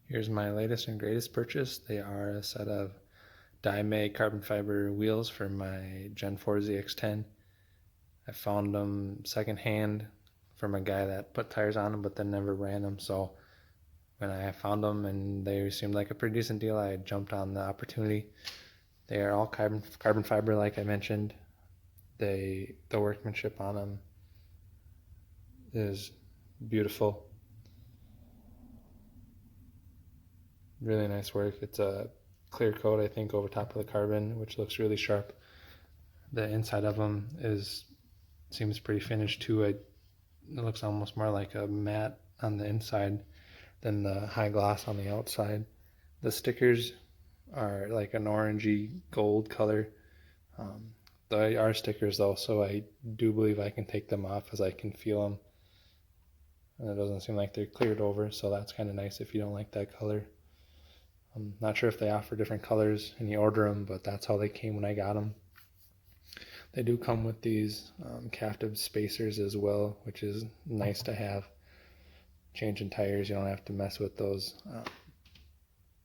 Here's my latest and greatest purchase. They are a set of DYMAG carbon fiber wheels for my Gen 4 ZX10. I found them secondhand from a guy that put tires on them but then never ran them. So when I found them and they seemed like a pretty decent deal, I jumped on the opportunity. They are all carbon fiber, like I mentioned. The workmanship on them is beautiful. Really nice work. It's a clear coat, I think, over top of the carbon, which looks really sharp. The inside of them seems pretty finished too. It looks almost more like a matte on the inside than the high gloss on the outside. The stickers are like an orangey gold color. They are stickers though, so I do believe I can take them off as I can feel them. And it doesn't seem like they're cleared over, so that's kind of nice if you don't like that color. I'm not sure if they offer different colors and you order them, but that's how they came when I got them. They do come with these captive spacers as well, which is nice to have. Changing tires, you don't have to mess with those,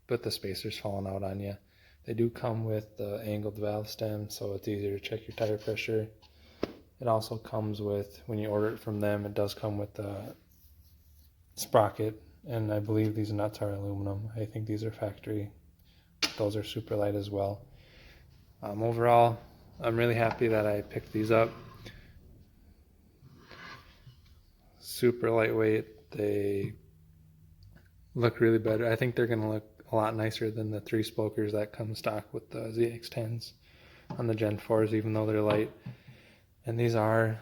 but the spacers falling out on you. They do come with the angled valve stem, so it's easier to check your tire pressure. It also comes with, when you order it from them, it does come with the sprocket, and I believe these nuts are aluminum. I think these are factory. Those are super light as well. Overall, I'm really happy that I picked these up. Super lightweight. They look really better. I think they're going to look a lot nicer than the 3-spokers that come stock with the ZX10s on the Gen 4s, even though they're light. And these are,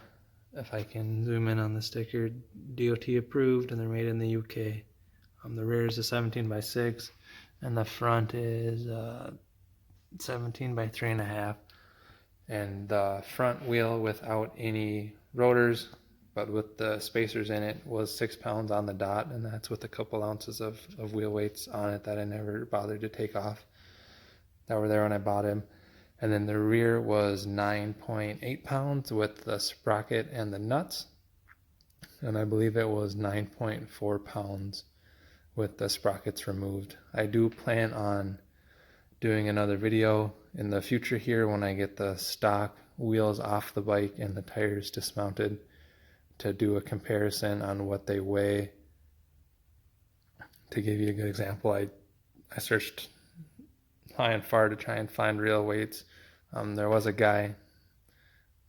if I can zoom in on the sticker, DOT approved, and they're made in the UK. The rear is a 17x6, and the front is 17 by 3.5. And the front wheel without any rotors, but with the spacers in it, was 6 pounds on the dot, and that's with a couple ounces of wheel weights on it that I never bothered to take off, that were there when I bought him. And then the rear was 9.8 pounds with the sprocket and the nuts, and I believe it was 9.4 pounds with the sprockets removed. I do plan on doing another video in the future here when I get the stock wheels off the bike and the tires dismounted, to do a comparison on what they weigh. To give you a good example, I searched high and far to try and find real weights. There was a guy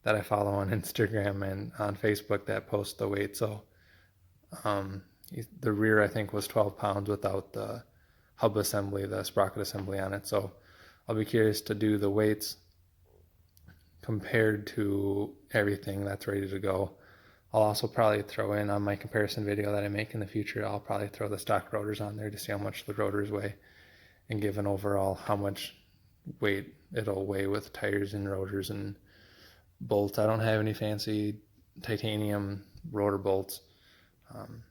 that I follow on Instagram and on Facebook that posts the weight. So the rear, I think, was 12 pounds without the hub assembly, the sprocket assembly on it. So I'll be curious to do the weights compared to everything that's ready to go. I'll also probably throw in on my comparison video that I make in the future, I'll probably throw the stock rotors on there to see how much the rotors weigh and give an overall how much weight it'll weigh with tires and rotors and bolts. I don't have any fancy titanium rotor bolts.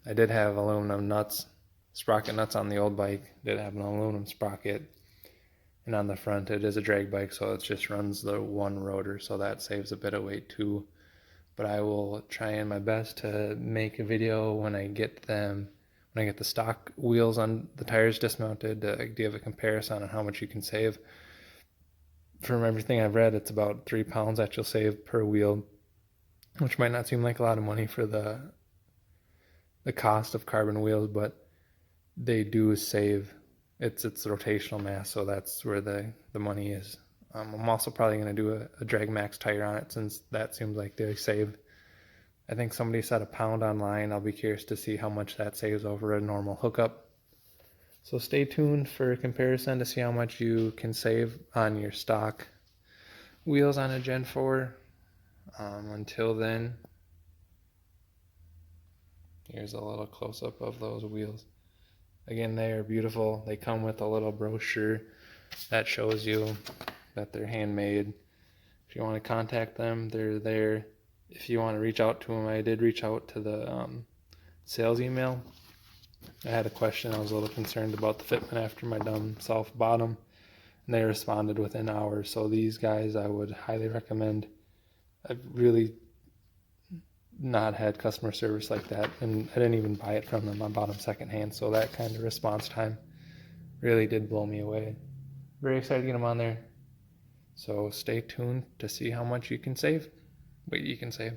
I did have aluminum nuts, sprocket nuts on the old bike, did have an aluminum sprocket, and on the front it is a drag bike, so it just runs the one rotor, so that saves a bit of weight too. But I will try my best to make a video when I get the stock wheels on the tires dismounted, to give a comparison on how much you can save. From everything I've read, it's about 3 pounds that you'll save per wheel, which might not seem like a lot of money for the cost of carbon wheels, but they do save. It's rotational mass, so that's where the money is. I'm also probably going to do a drag max tire on it, since that seems like they save. I think somebody said £1 online. I'll be curious to see how much that saves over a normal hookup. So stay tuned for a comparison to see how much you can save on your stock wheels on a Gen 4. Until then, here's a little close-up of those wheels. Again, they are beautiful. They come with a little brochure that shows you that they're handmade. If you want to contact them, they're there. If you want to reach out to them, I did reach out to the sales email. I had a question. I was a little concerned about the fitment after my dumb self bought them, and they responded within hours. So these guys I would highly recommend. I've really not had customer service like that, and I didn't even buy it from them. I bought them secondhand, so that kind of response time really did blow me away. Very excited to get them on there. So stay tuned to see how much you can save. Wait, you can save.